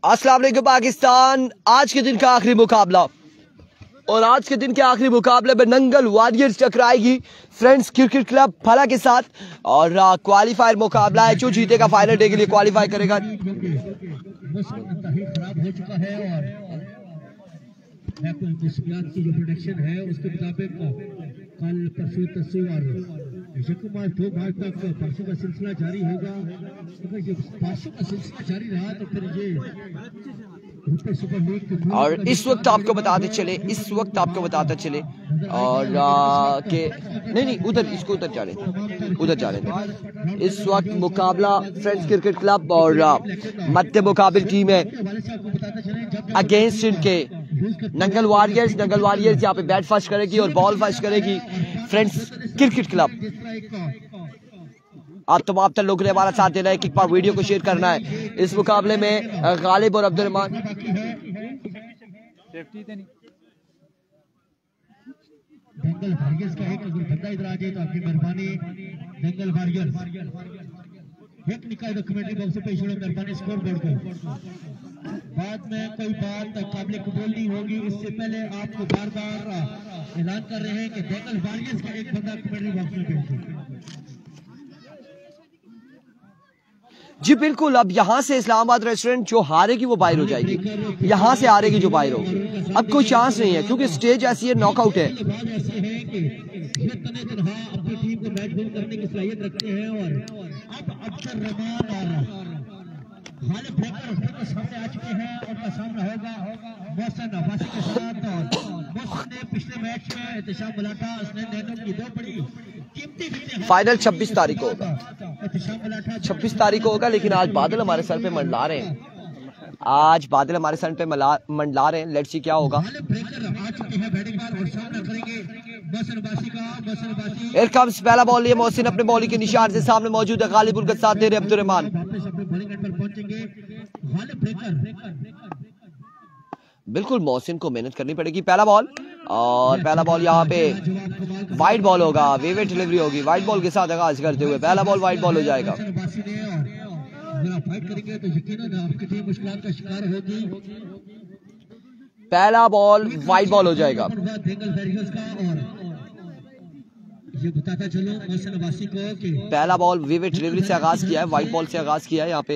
अस्सलाम वालेकुम पाकिस्तान। आज के दिन का आखिरी मुकाबला और आज के दिन के आखिरी मुकाबले में नंगल वॉरियर्स टकराएगी फ्रेंड्स क्रिकेट क्लब फला के साथ और क्वालिफायर मुकाबला है। जो जीतेगा फाइनल डे के लिए क्वालिफाई करेगा। की जो प्रोडक्शन है उसके मुताबिक कल परसों यकमाल 2 मार्च तक परसों का सिलसिला जारी होगा। अगर ये परसों का सिलसिला जारी रहा तो फिर ये सुपर लीग और इस वक्त आपको बताते चले और के नहीं उधर इसको उधर जाने दे। इस वक्त मुकाबला फ्रेंड्स क्रिकेट क्लब और मध्य मुकाबिल टीम है अगेंस्ट इनके नंगल वॉरियर्स। यहाँ पे बैट फर्स्ट करेगी और बॉल फर्स्ट करेगी फ्रेंड्स क्रिकेट क्लब। आप तमाम तर लोगों ने हमारा साथ देना है, एक बार वीडियो को शेयर करना है। इस मुकाबले में गालिब और अब्दुल रहमान दंगल वॉरियर्स का एक अगर बंदा इधर आ जाए तो आपकी मेहरबानी। दंगल वॉरियर्स एक निकाल कमेंट्री बॉक्स पे पेश करो मेहरबानी स्कोर बोर्ड को। बाद में कोई बात काबिल कबूल नहीं होगी। इससे पहले आपको बार बार ऐलान कर रहे हैं कि दंगल वॉरियर्स का एक बंदा कमेंट्री बॉक्स में भेजिए। जी बिल्कुल। अब यहाँ से इस्लामाबाद रेस्टोरेंट जो हारेगी वो बाहर हो जाएगी, यहाँ से हारेगी जो बाहर होगी। अब कोई चांस नहीं है क्योंकि स्टेज ऐसी है, नॉकआउट है। अपनी टीम को मैच विन करने की सलाहियत रखते हैं और अब अब्दुल रहमान हाल ब्रेकर सामने आ चुके हैं। उनका सामना होगा मोहसिन अब्बासी के साथ। मोहसिन ने पिछले मैच में एहतशाम मुलाटा उसने नैनो की 2 बड़ी कीमती फाइनल 26 तारीख को होगा। 26 तारीख को होगा, लेकिन आज बादल हमारे सर पे मंडला रहे हैं। लेट्स सी क्या होगा। Here comes पहला बॉल लिए मोहसिन अपने बॉलिंग के निशान से सामने मौजूद है। गालिब उनका साथ दे रहे अब्दुल रहमान। बिल्कुल मोहसिन को मेहनत करनी पड़ेगी। पहला बॉल और पहला बॉल यहाँ पे वाइड बॉल होगा, वेवे डिलीवरी होगी वाइड बॉल के साथ आगाज करते हुए। पहला बॉल वाइड बॉल हो जाएगा। पहला बॉल वाइड बॉल हो जाएगा। ये बताता चलो मोहसिन अब्बासी को कि पहला बॉल विविड डिलीवरी से आगाज किया है, वाइट बॉल से आगाज किया है। यहाँ पे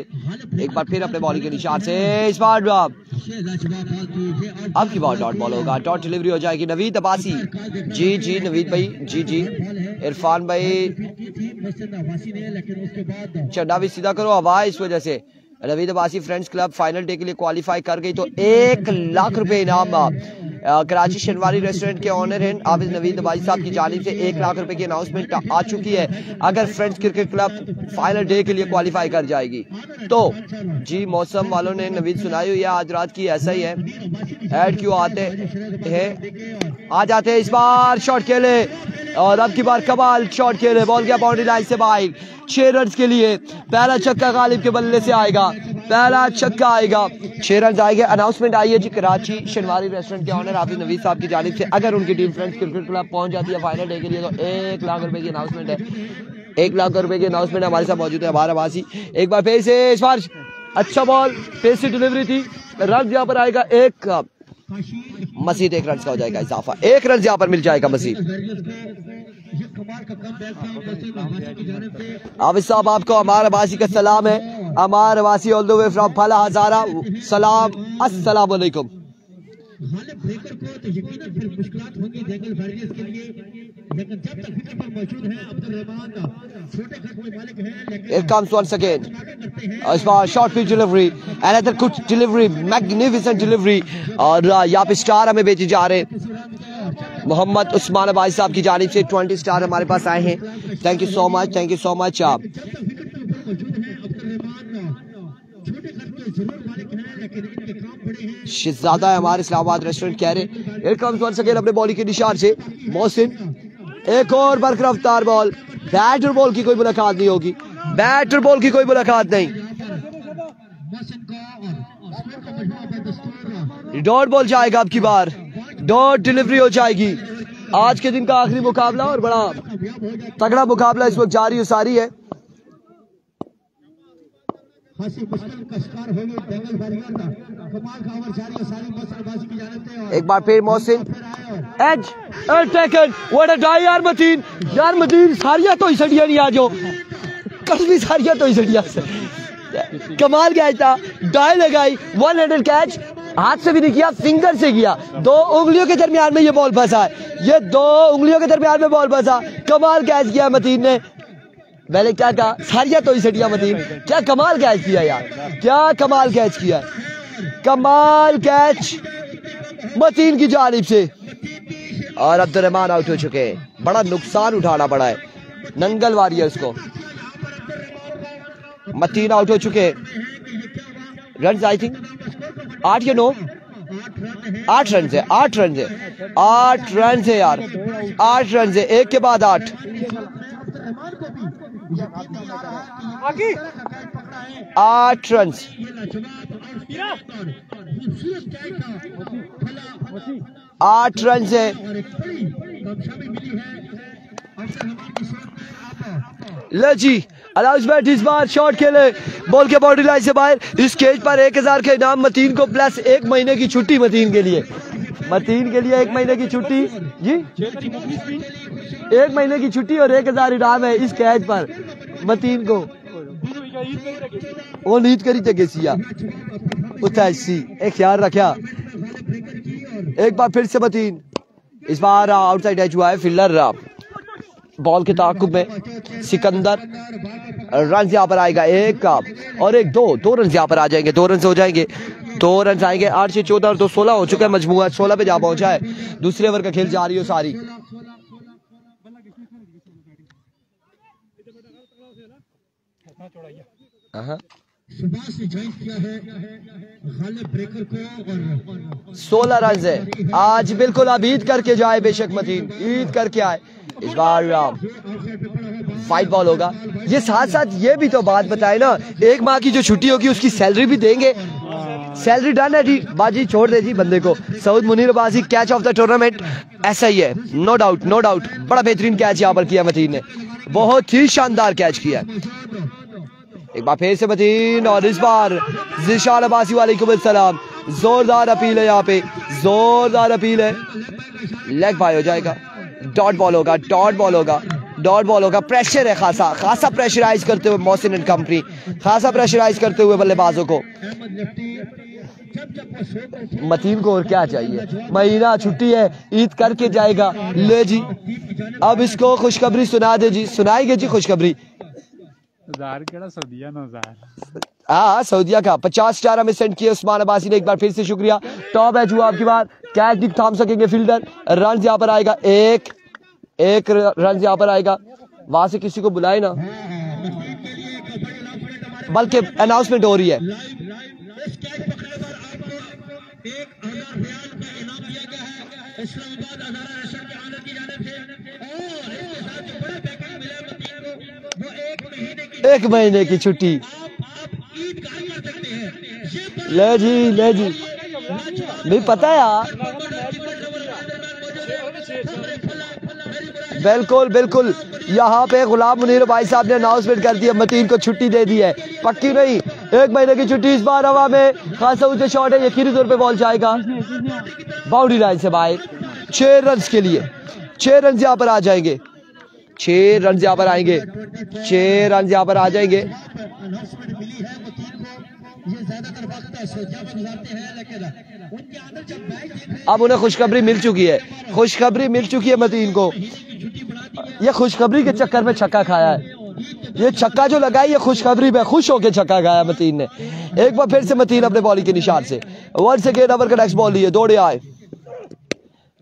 एक बार फिर अपने बॉलिंग के निशान से इस बार अब की बॉल डॉट बॉल होगा, डॉट डिलीवरी हो जाएगी। नवीद अब्बासी जी नवीद भाई जी इरफान भाई चड्डा भी सीधा करो हवा। इस वजह से Naveed Abbasi friends club final day के लिए क्वालिफाई कर गई तो 1 लाख रुपए इनाम कराची शनवारी रेस्टोरेंट के ऑनर हैं आबिद नवीद अब्बासी साहब की जानिब से 1 लाख रुपए की अनाउंसमेंट आ चुकी है। अगर friends cricket club final day के लिए क्वालिफाई कर जाएगी तो जी मौसम वालों ने नवीद सुनाई हुई है आज रात की, ऐसा ही है। ऐड क्यों आते हैं आ जाते हैं। इस बार शॉट खेले और अब की बार कमाल शॉट खेले, बॉल गया बाउंड्री लाइन से बाहर। 6 रन के लिए पहला छक्का गालिब के बल्ले से आएगा, पहला छक्का आएगा, 6 रन आएंगे। अनाउंसमेंट आई है जी कराची शनवारी रेस्टोरेंट के ऑनर आबिद नवीद साहब की जानिब से। अगर उनकी टीम फ्रेंड्स क्रिकेट क्लब पहुंच जाती है फाइनल डे के लिए तो 1 लाख रुपए की अनाउंसमेंट है। 1 लाख रुपए की अनाउंसमेंट हमारे साथ मौजूद है हमारा वासी। एक बार फिर से इस बार अच्छा बॉल फिर से डिलीवरी थी। रन यहाँ पर आएगा एक, मजीद 1 रन का हो जाएगा इजाफा। 1 रन यहाँ पर मिल जाएगा मजीद। आबिद साहब आपको हमारा वासी का सलाम है। हमारा वासी ऑल द वे फ्रॉम फला हजारा सलाम अस्सलाम वालेकुम। ब्रेकर को तो यकीनन फिर मुश्किलात होंगी दंगल वॉरियर्स के लिए, लेकिन जब तक विकेट पर मौजूद है अब्दुल रहमान छोटे खर्च के मालिक हैं। लेकिन Here comes once again इस बार short pitch delivery, another good delivery, magnificent delivery और यहाँ पे स्टार हमें भेजे जा रहे हैं मोहम्मद उस्मान भाई साहब की जानिब से 20 स्टार हमारे पास आए हैं। थैंक यू सो मच आप। शहजादा है हमारे इस्लामाबाद रेस्टोरेंट कह रहे। Here comes once again अपने बॉलिंग के निशान से मोहसिन, एक और बरकरफ्तार बॉल। बैटर बॉल की कोई मुलाकात नहीं होगी, बैटर बॉल की कोई मुलाकात नहीं। डॉट बॉल जाएगा अब की बार, डॉट डिलीवरी हो जाएगी। आज के दिन का आखिरी मुकाबला और बड़ा तगड़ा मुकाबला इस वक्त जारी सारी है। एक बार फिर Mohsin edge taken what a dive यार मतीन सारिया तो इसड़िया नहीं आ जो कसमी सारिया तो इसड़िया से कमाल कैच था, डाई लगाई, वन हैंडेड कैच, हाथ से भी नहीं किया, फिंगर से किया, दो उंगलियों के दरमियान में ये बॉल फंसा है, ये दो उंगलियों के दरमियान में बॉल फंसा, कमाल कैच किया मतीन ने। मैंने क्या कहा, सारिया तो इसड़िया मतीन, क्या कमाल कैच किया यार, क्या कमाल कैच किया, कमाल कैच मतीन की जानिब से। और अब्दुर्रहमान आउट हो चुके हैं, बड़ा नुकसान उठाना पड़ा है नंगल वॉरियर्स को। मतीन आउट हो चुके, रन आई थिंक 8 या 9, 8 रन है, 8 रन है, 8 रन है यार, 8 रन है, एक के बाद 8, 8 रन, 8 रन है। ले जी अनाउंसमेंट, इस बार शॉट खेले, बॉल के बाउंड्री लाइन से बाहर, इस केज पर 1000 के इनाम मतीन को, प्लस 1 महीने की छुट्टी मतीन के लिए, 1 महीने की छुट्टी जी, 1 महीने की छुट्टी और 1000 इनाम है इस कैच पर मतीन को। वो नींद करी थे गेसिया उसी एक ख्याल रखा। एक बार फिर से मतीन, इस बार आउटसाइड एज हुआ है, फील्डर बॉल के ताकुब में, सिकंदर, रन यहाँ पर आएगा 1 और 1, 2 रन यहाँ पर आ जाएंगे, 2 रन हो जाएंगे, 2 रन आएंगे, 8 से 14 और 2 16 हो चुका है, मजमूआ 16 पे जा पहुंचा है। दूसरे ओवर का खेल जारी हो सारी। सुभाष ने ज्वाइन किया है गालिब ब्रेकर को, और 16 रन है आज, बिल्कुल अब ईद करके जाए, बेशक मतीन ईद करके आए। इस बार वाइड बॉल होगा। ये साथ साथ ये भी तो बात बताए ना, 1 माह की जो छुट्टी होगी उसकी सैलरी भी देंगे, सैलरी डन है जी, बाजी छोड़ दे जी बंदे को। सऊद मुनीर बाजी कैच ऑफ द टूर्नामेंट, ऐसा ही है, नो डाउट नो डाउट, बड़ा बेहतरीन कैच यहाँ पर किया मतीन ने, बहुत ही शानदार कैच किया। एक बार फिर से मतीन, और इस बार ज़िशान अब्बासी वालेकुम अस्सलाम, जोरदार अपील है यहाँ पे, जोरदार अपील है, लेग बाय हो जाएगा, डॉट बॉल होगा, डॉट बॉल होगा, डॉट बॉल होगा। प्रेशर है खासा प्रेशराइज करते हुए मोहसिन एंड कंपनी, खासा प्रेशराइज करते हुए बल्लेबाजों को। मतीन को और क्या चाहिए, महीना छुट्टी है, ईद करके जाएगा। ले जी अब इसको खुशखबरी सुना दे जी, सुनाएंगे जी खुशखबरी। हाँ सऊदिया का 50 स्टार हमें सेंड किया उस्मान अब्बासी ने, एक बार फिर से शुक्रिया। टॉप एज हुआ आपकी बार, कैच नहीं थाम सकेंगे फील्डर, रन यहाँ पर आएगा, एक रन यहाँ पर आएगा, वहां से किसी को बुलाए ना, बल्कि अनाउंसमेंट हो रही है। एक महीने की छुट्टी, ले जी नहीं पता यार, बिल्कुल यहाँ पे गुलाम मुनीर भाई साहब ने अनाउंसमेंट कर दिया, मतीन को छुट्टी दे दी है, पक्की नहीं, 1 महीने की छुट्टी। इस बार हवा में खासा ऊंचे शॉट है, यकीनी तौर पे बॉल जाएगा बाउंड्री लाइन से बाहर, 6 रन के लिए, 6 रन यहाँ पर आ जाएंगे, 6 रन यहाँ पर आएंगे, 6 रन यहाँ पर आ जाएंगे। अब उन्हें खुशखबरी मिल चुकी है, मतीन को। ये खुशखबरी के चक्कर में छक्का खाया है, ये छक्का जो लगा है ये खुशखबरी में खुश होकर छक्का खाया मतीन ने। एक बार फिर से मतीन अपने बॉलिंग के निशान से, वंस अगेन ओवर का नेक्स्ट बॉल लिए, दौड़े आए,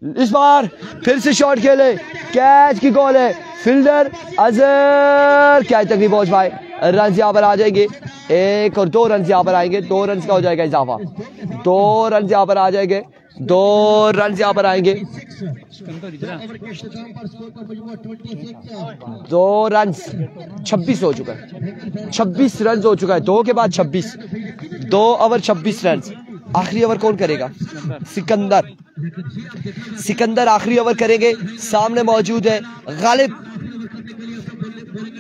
इस बार फिर से शॉट खेले, कैच की कॉल है, फील्डर अजहर कैच तक नहीं पहुंच पाए, रन यहाँ पर आ जाएंगे, 1 और 2 रन यहाँ पर आएंगे, 2 रन का हो जाएगा इजाफा, 2 रन यहाँ पर आ जाएंगे, 2 रन यहाँ पर आएंगे, 2 रन 26 हो चुका है, 26 रन हो चुका है, 2 के बाद 26, 2 ओवर 26 रन। आखिरी ओवर कौन करेगा, सिकंदर आखिरी ओवर करेंगे, सामने मौजूद है गालिब,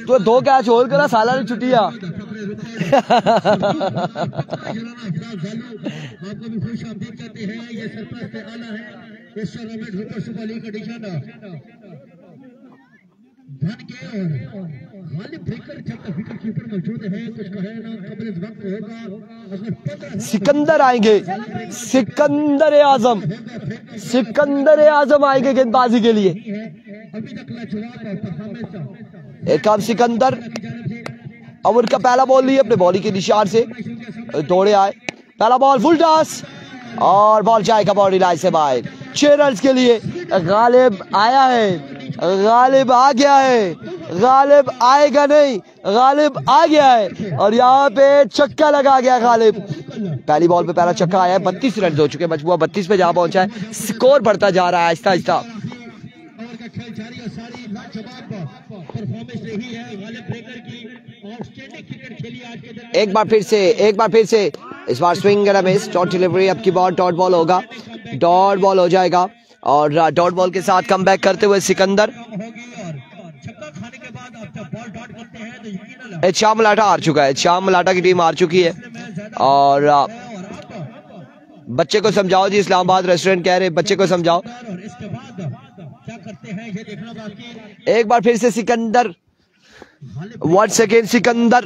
तो 2 कैच होल करा, साला ने छुट्टियां आपको भी खुश आप देख सकते हैं, ये सरप्राइज पे आना है इस tournament super super league edition धन के और हाली ब्रेकर जब तक विकेट कीपर मौजूद है कुछ कहे ना कबल इस वक्त होगा अगर 15 सिकंदर आएंगे, सिकंदर आजम, सिकंदर आजम आएंगे गेंदबाजी के लिए। अभी तक लाजवाब परफॉर्मेंस एक काम सिकंदर ओवर का पहला बॉल लिए अपने बॉलिंग के निशान से दौड़े आए, पहला बॉल फुल टॉस और बॉल जाएगा बाउंड्री लाइन से बाहर। 6 रन के लिए गालिब आया है, गालिब आ गया है, गालिब आएगा नहीं, गालिब आ गया है और यहाँ पे छक्का लगा गया गालिब। पहली बॉल पे पहला छक्का आया है, 32 रन हो चुके, मजबूआ 32 पे जहाँ पहुंचा है, स्कोर बढ़ता जा रहा है आहिस्ता आहिस्ता। एक बार फिर से इस बार swing and miss, dot delivery, अब की बॉल डॉट बॉल होगा, डॉट बॉल हो जाएगा और डॉट बॉल के साथ कम बैक करते हुए सिकंदर। श्याम मलाटा हार चुका है, श्याम मलाटा की टीम हार चुकी है और बच्चे को समझाओ जी, इस्लामाबाद रेस्टोरेंट कह रहे बच्चे को समझाओ। एक बार फिर से सिकंदर, वंस अगेन सिकंदर,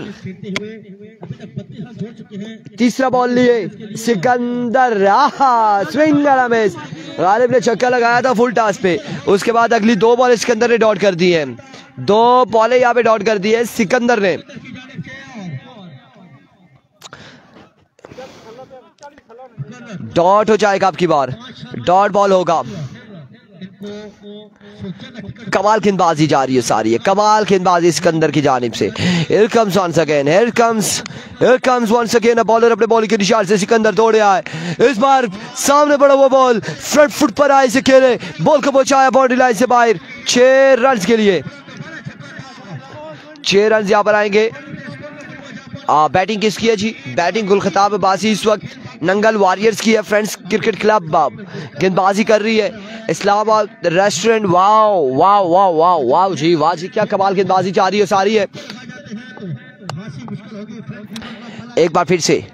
तीसरा बॉल लिए Sikandar, swing and miss, Ghalib ने छक्का लगाया था फुल टॉस पे, उसके बाद अगली 2 बॉल सिकंदर ने डॉट कर दी है, 2 बॉलें यहाँ पे डॉट कर दी है सिकंदर ने। डॉट हो जाएगा आपकी बार, डॉट बॉल होगा। कमाल गेंदबाजी जा रही है सारी है, कमाल गेंदबाजी सिकंदर की जानिब से। Here comes once again, here comes once again a bowler अपने बॉलिंग के निशान से सिकंदर दौड़े आए, इस बार सामने बड़ा हुआ बॉल फ्रंट फुट पर आए से खेले, बॉल को पहुंचाया बाउंड्री लाइन से बाहर। 6 रन के लिए 6 रन यहाँ पर आएंगे। बैटिंग किसकी है जी? बैटिंग गुलखताब अब्बासी इस वक्त नंगल वॉरियर्स की है, फ्रेंड्स क्रिकेट क्लब गेंदबाजी कर रही है Islamabad restaurant. Wow wow wow wow wow जी, वाह जी, क्या कमाल गेंदबाजी जा रही है सारी है। एक बार फिर से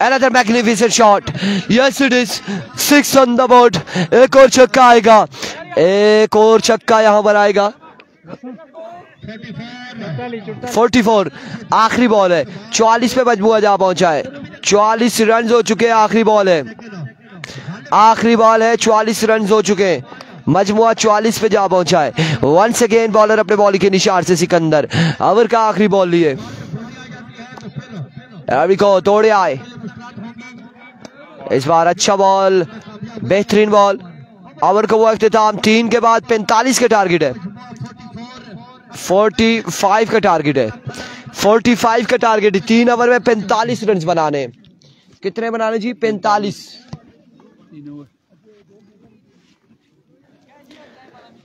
another magnificent shot, yes it is 6 on the board, एक और छक्का आएगा, एक और छक्का यहाँ पर आएगा। 44 आखिरी बॉल है, 44 पे मजबूआ जा पहुंचा है, 44 रन हो चुके हैं, आखिरी बॉल है, आखिरी बॉल है, 44 रन हो चुके हैं, मजमुआ 44 पे जा पहुंचा है। वंस अगेन बॉलर अपने बॉलिंग के निशान से सिकंदर, ओवर का आखिरी बॉल लिए, को तोड़े आए, इस बार अच्छा बॉल, बेहतरीन बॉल। ओवर का वो अख्तिताम 3 के बाद 45 के टारगेट है, 45 का टारगेट है, 45 का टारगेट है। 3 ओवर में 45 रन बनाने, कितने बनाने जी? 45।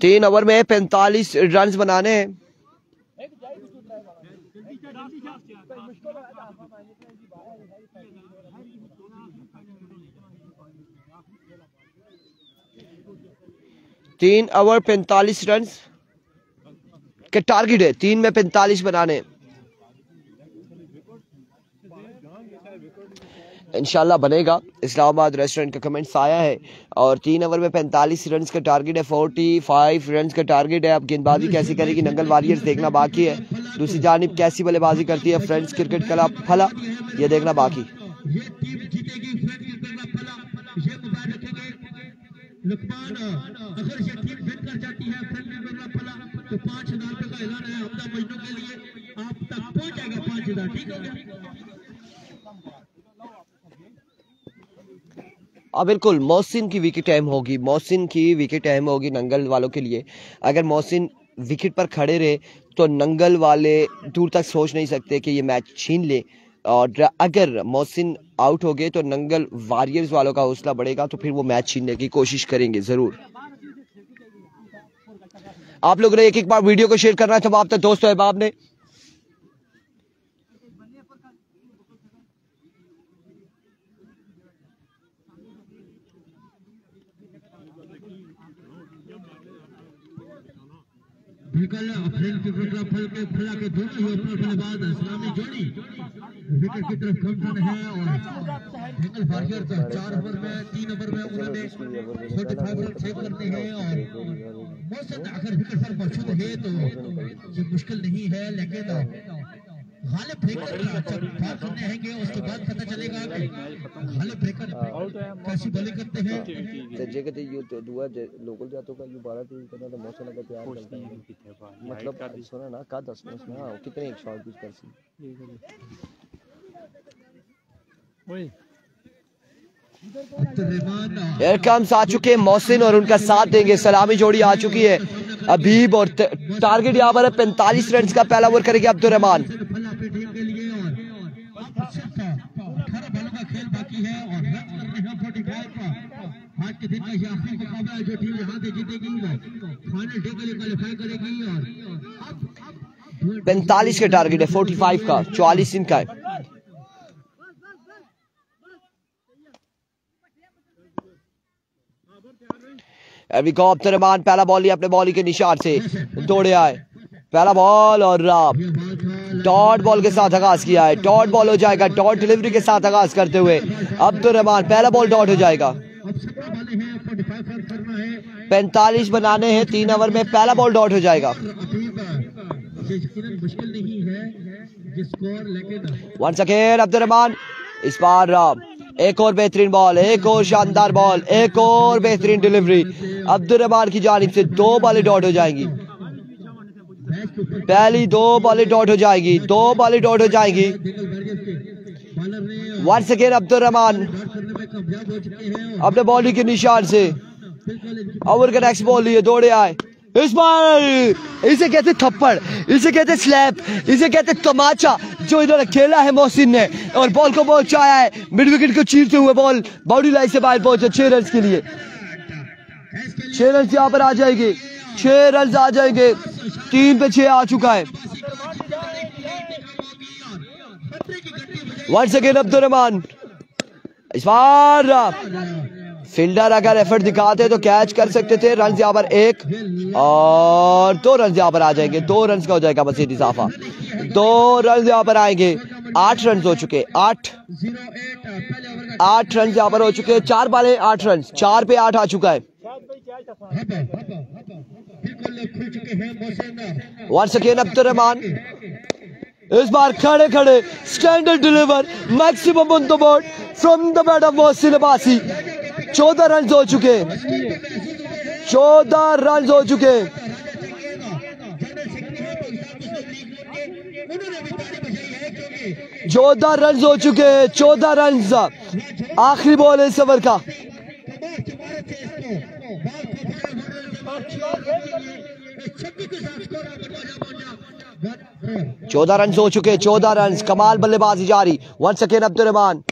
3 ओवर में 45 रन बनाने हैं। तीन ओवर 45 रन के टारगेट है, 3 में 45 बनाने, इंशाल्लाह बनेगा। इस्लामाबाद रेस्टोरेंट का कमेंट्स आया है और 3 ओवर में 45 रन का टारगेट है, 45 रन का टारगेट है। अब गेंदबाजी कैसी करेगी नंगल वॉरियर्स देखना बाकी है, दूसरी जानिब कैसी बल्लेबाजी करती है फ्रेंड्स क्रिकेट क्लब फला, ये देखना बाकी। लुकमान अगर ये टीम विन कर जाती है तो 5,000 रुपए का ऐलान है हमदा मजनू के लिए, आप तक पहुंच जाएगा 5,000, ठीक हो गया? बिल्कुल मोहसिन की विकेट अहम होगी, मोहसिन की विकेट अहम होगी नंगल वालों के लिए। अगर मोहसिन विकेट पर खड़े रहे तो नंगल वाले दूर तक सोच नहीं सकते कि ये मैच छीन ले, और अगर मोहसिन आउट हो गए तो नंगल वॉरियर्स वालों का हौसला बढ़ेगा, तो फिर वो मैच छीनने की कोशिश करेंगे जरूर। आप लोगों ने एक बार वीडियो को शेयर करना है तब आप तक दोस्तों अहबाब ने। विकल अफरीन की तरफ फला के दोनों ही ओपनर बल्लेबाज इस्लामी जोड़ी विकेट की तरफ कम है और हैंगल फारियर 4 ओवर में 3 ओवर में उन्होंने 45 रन सेव करते हैं और मौसम अगर विकेट पर मौजूद है तो ये मुश्किल नहीं है, लेकिन गालिब ब्रेकर बात करने आएंगे उसके बाद पता चलेगा कि गालिब ब्रेकर कैसी बॉलिंग करते हैं। जे कहते ये दुआ लोकल जातो का ये 12 3 करना तो मौसम का प्यार करता है, मतलब सुना ना का 10 में ना कितने एक शॉट पिच कर सी ओए एयर कम्स आ चुके हैं मोहसिन और उनका साथ देंगे। सलामी जोड़ी आ चुकी है अबीब और टारगेट यहाँ पर 45 रन का पहला ओवर करेंगे अब्दुल रहमान। आज के दिन का ये आखिरी मुकाबला है जो टीम यहाँ से जीतेगी वो फाइनल डे के लिए क्वालीफाई करेगी और 45 का टारगेट है, 45 का 44 इनका है। अब्दुल रहमान पहला बॉल लिया अपने बॉली के निशान से दौड़े आए, पहला बॉल और डॉट बॉल के साथ आगाज किया है। डॉट बॉल हो जाएगा, डॉट डिलीवरी के साथ आगाज करते हुए अब्दुल रहमान पहला बॉल डॉट हो जाएगा। 45 बनाने हैं 3 ओवर में, पहला बॉल डॉट हो जाएगा। वंस अगेन अब्दुल रहमान, इस बार एक और बेहतरीन बॉल, एक और शानदार बॉल, एक और बेहतरीन डिलीवरी अब्दुल रहमान की जानिब से। 2 बॉलें डॉट हो जाएंगी, पहली 2 बॉलें डॉट हो जाएगी, 2 बॉलें डॉट हो जाएंगी। वंस अगेन अब्दुल रहमान अपने बॉली के निशान से ओवर का नेक्स्ट बॉल लिए दौड़े आए। इस बार इसे कहते थप्पड़, इसे कहते स्लैप, इसे कहते तमाचा जो इन्होंने खेला है मोहसिन ने और बॉल को पहुंचाया है मिड विकेट को चीरते हुए। बॉल बाउंड्री लाइन से बाहर पहुंचे 6 रन के लिए। 6 रन यहाँ पर आ जाएंगे, 6 रन आ जाएंगे, 3 पे 6 आ चुका है। वंस अगेन अब्दुल रहमान, इस बार फील्डर अगर एफर्ट दिखाते तो कैच कर सकते थे। रन यहाँ पर 1 और 2 रन यहाँ पर आ जाएंगे, 2 रन का हो जाएगा मजीद इजाफा। 2 रन यहाँ पर आएंगे, 8 रन हो चुके, 8 रन यहाँ पर हो चुके। 4 बालें 8 रन, 4 पे 8 आ चुका है। वंस अगेन अब्दुल रहमान, इस बार खड़े खड़े standard deliver maximum on the board from the bat of Mohsin Abbasi. 14 run हो चुके, 14 रन हो चुके। 14 रन हो चुके, 14 रन। आखिरी बॉल है इस ओवर का। 14 रन हो चुके, 14 रन। कमाल बल्लेबाजी जारी। वंस अगेन अब्दुल रहमान,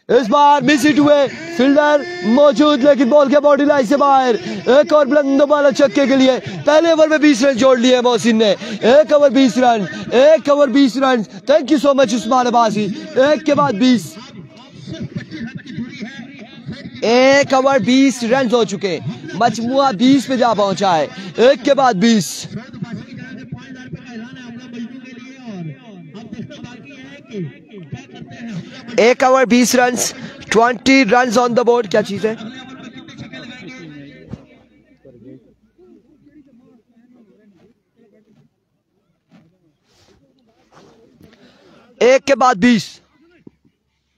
इस बार मिस हिट हुए, फील्डर मौजूद लेकिन बॉल के बॉडी लाइन से बाहर। एक और बुलंद बाला छक्के के लिए पहले ओवर में 20 रन जोड़ लिए मोहसिन ने। 1 over 20 run, 1 over 20 run. Thank you so much Usman Abbasi. 1 के बाद 20, 1 ओवर 20 रन हो चुके, मजमुआ 20 पे जा पहुंचा है। 1 के बाद 20। 1 over 20 run, 20 run on the board. क्या चीज है? एक के बाद 20।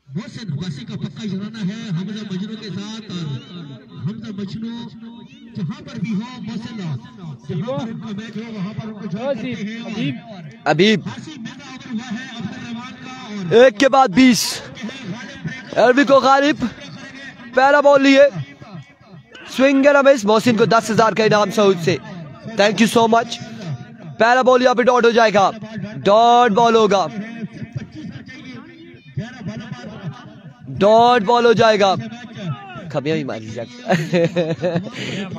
मोहसिन अब्बासी का पक्का इशारा है हमजा मजनू के साथ। हमजा मजनू जहां पर भी हो, मोहसिन जहां पर उनका मैच हो वहां पर उनको ज्वाइन करते हैं। अबीब 1 के बाद 20। एलबी को गालिब पहला बॉल लिए, स्विंग एंड मिस। मोहसिन को 10,000 का इनाम सऊद से। Thank you so much. पहला बॉल यहाँ पे डॉट हो जाएगा, डॉट बॉल होगा, डॉट बॉल हो जाएगा। खबियां भी मारी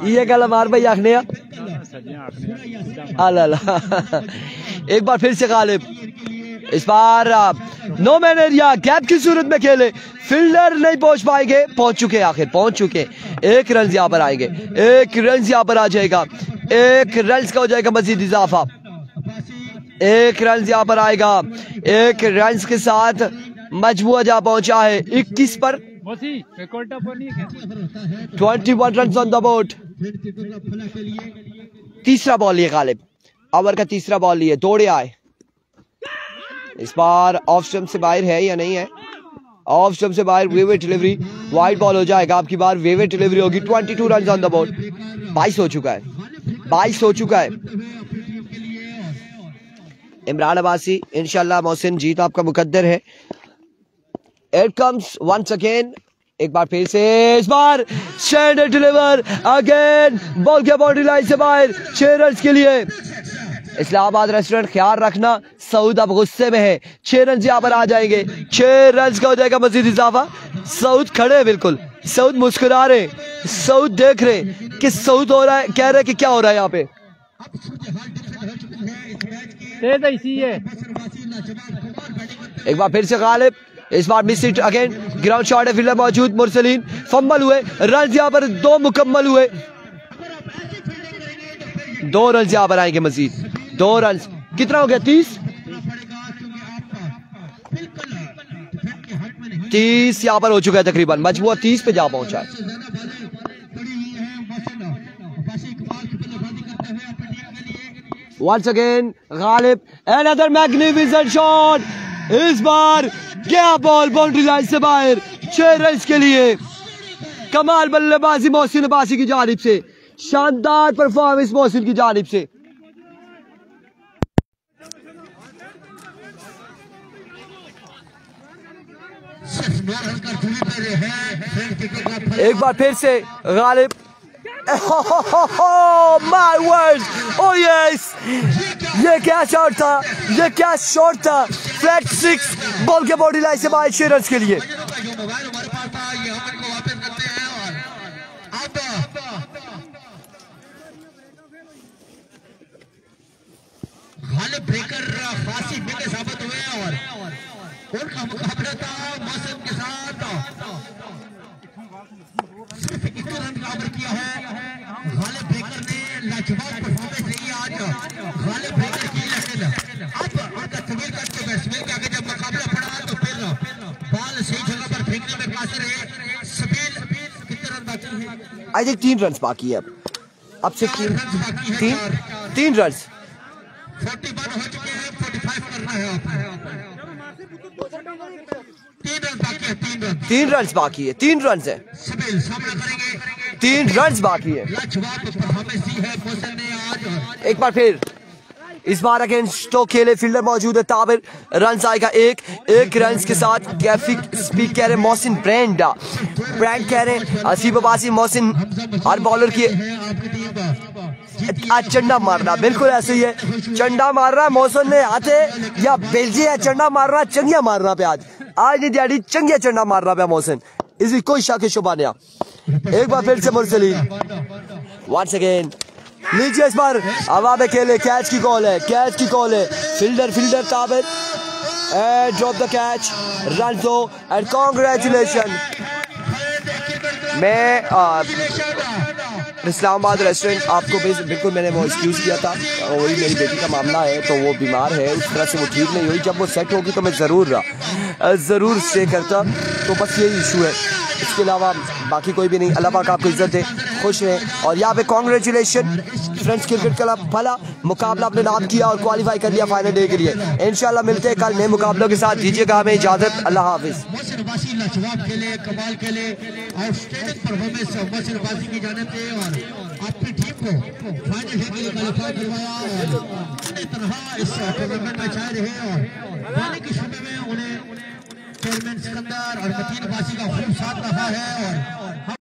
ये गल मार भाई आखने एक बार फिर से गालिब। इस बार नो मैन एरिया गैप की सूरत में खेले, फील्डर नहीं पहुंच पाएंगे, पहुंच चुके, आखिर पहुंच चुके। 1 रन यहाँ पर आएंगे, 1 रन यहाँ पर आ जाएगा। 1 रन का हो जाएगा मजीद इजाफा। 1 रन यहाँ पर आएगा। 1 रन के साथ मजबूआ जा पहुंचा है 21 पर। 21 रन ऑन द बोर्ड। तीसरा बॉल लिए गालिब, ओवर का तीसरा बॉल लिए, दौड़े आए। इस बार ऑफ स्टंप से बाहर है या नहीं है? ऑफ स्टंप से बाहर, वेवे डिलीवरी, वाइड बॉल हो जाएगा। आपकी बार वेवे डिलीवरी होगी। 22 रन ऑन द बोर्ड। 22 हो चुका है, 22 हो चुका है। इमरान अब्बासी, इंशाल्लाह मोहसिन जीत आपका मुकद्दर है। इट कम्स वंस अगेन, एक बार फिर से, इस बार स्टैंडर्ड डिलीवर अगेन, बॉल के बाउंड्री लाइन से बाहर। 6 रन के लिए। इस्लामाबाद रेस्टोरेंट, ख्याल रखना सऊद अब गुस्से में है। 6 रन यहाँ पर आ जाएंगे। 6 रन का हो जाएगा मजीद इजाफा। सऊद खड़े हैं, बिल्कुल सऊद मुस्कुरा रहे, सऊद देख रहे कि सऊद हो रहा है, कह रहे कि क्या हो रहा है यहाँ पे। एक बार फिर से गालिब, इस बार miss it again, ground shot है, फील्डर मौजूद, मुरसलीन फंबल हुए। रन यहाँ पर 2 मुकम्मल हुए। 2 रन यहाँ पर आएंगे मजीद। 2 रन, कितना हो गया? 30 यहाँ पर हो चुका है तकरीबन। मजबूआ 30 पे जा पहुंचा है। Once again, Ghalib, another magnificent shot। इस बार क्या बॉल बाउंड्री लाइन से बाहर। 6 रन के लिए। कमाल बल्लेबाजी मोहसिन अब्बासी की जानिब से, शानदार परफॉर्मेंस मोहसिन की जानिब से। एक बार फिर से Ghalib, my word, oh yes, ये क्या शॉट था, ये क्या शॉट था। फ्लैट 6, बॉल के बॉडी लाइन से बाहर। 6 रन के लिए। गालिब ब्रेकर खासी बिग साबित हुए और उनका मुकाबला था मौसम के साथ। सिर्फ 21 रन का ओवर किया है। गालिब ब्रेकर ने लाजवाब परफॉर्मेंस रही आज गालिब ब्रेकर की। लेकिन अब उनका तवील कट के बैट्समैन के आगे जब मुकाबला पड़ा तो फिर बॉल सही जगह पर फेंकने में कासिर है। सबील, कितने रन बाकी है? आई थिंक 3 रन बाकी है। अब से 3 रन 41 हो चुके हैं। 45 करना है आपको। 3 रन बाकी है। 3 रन बाकी है। 3 रन है। सबील सामना करेंगे। 3 रन बाकी है। लाजवाब परफॉर्मेंस दी है मोहसिन ने आज। एक बार फिर, इस बार अगेंस्ट स्टोक खेले, फील्डर मौजूद है ताबिर। रन आएगा 1 रन के साथ। कैफी स्पीक कह रहे मोहसिन ब्रांड कह रहे हसीब अब्बासी। मोहसिन हर बॉलर की आज चंडा मारना, बिल्कुल ऐसे ही है। चंडा मार रहा है मोहसिन ने, हाथे या बेलजी है चंडा मार रहा, चंगिया मार रहा पे आज नहीं दिहाड़ी चंगिया चंडा मार रहा पे मोहसिन, इसकी कोई शक शुबा नहीं। एक बार फिर से मुरसलीन, वंस अगेन लीजिए, इस बार हवा में खेले। कैच की कॉल है, कैच की कॉल है। Fielder Tabir and drop the catch. Run दो एंड कांग्रेचुलेशन। मैं इस्लामाबाद रेस्टोरेंट आपको बिल्कुल मैंने वो एक्सक्यूज़ किया था। वही मेरी बेटी का मामला है, तो वो बीमार है, उस तरह से वो ठीक नहीं हुई। जब वो सेट होगी तो मैं ज़रूर स्टे करता। तो बस यही इशू है, इसके अलावा बाकी कोई भी नहीं। अल्लाह पाक आपको इज्जत दे, खुश रहें। और यहाँ पे कांग्रेचुलेशन, फ्रेंड्स क्रिकेट क्लब भला मुकाबला अपने नाम किया और क्वालिफाई कर लिया फाइनल डे के लिए। इंशाल्लाह मिलते हैं कल नए मुकाबलों के साथ। दीजिएगा हमें इजाज़त, अल्लाह हाफिज़। लाजवाब खेले, कमाल खेले, आउटस्टैंडिंग परफॉर्मेंस मोहसिन अब्बासी की जानिब से और आपकी टीम को फाइनल डे के लिए क्वालिफाई करवाया और पूरी तरह इस टूर्नामेंट में छाए रहे। और पानी के शूबे में उन्हें चेयरमैन सिकंदर और मतीन अब्बासी का खूब साथ रहा है। और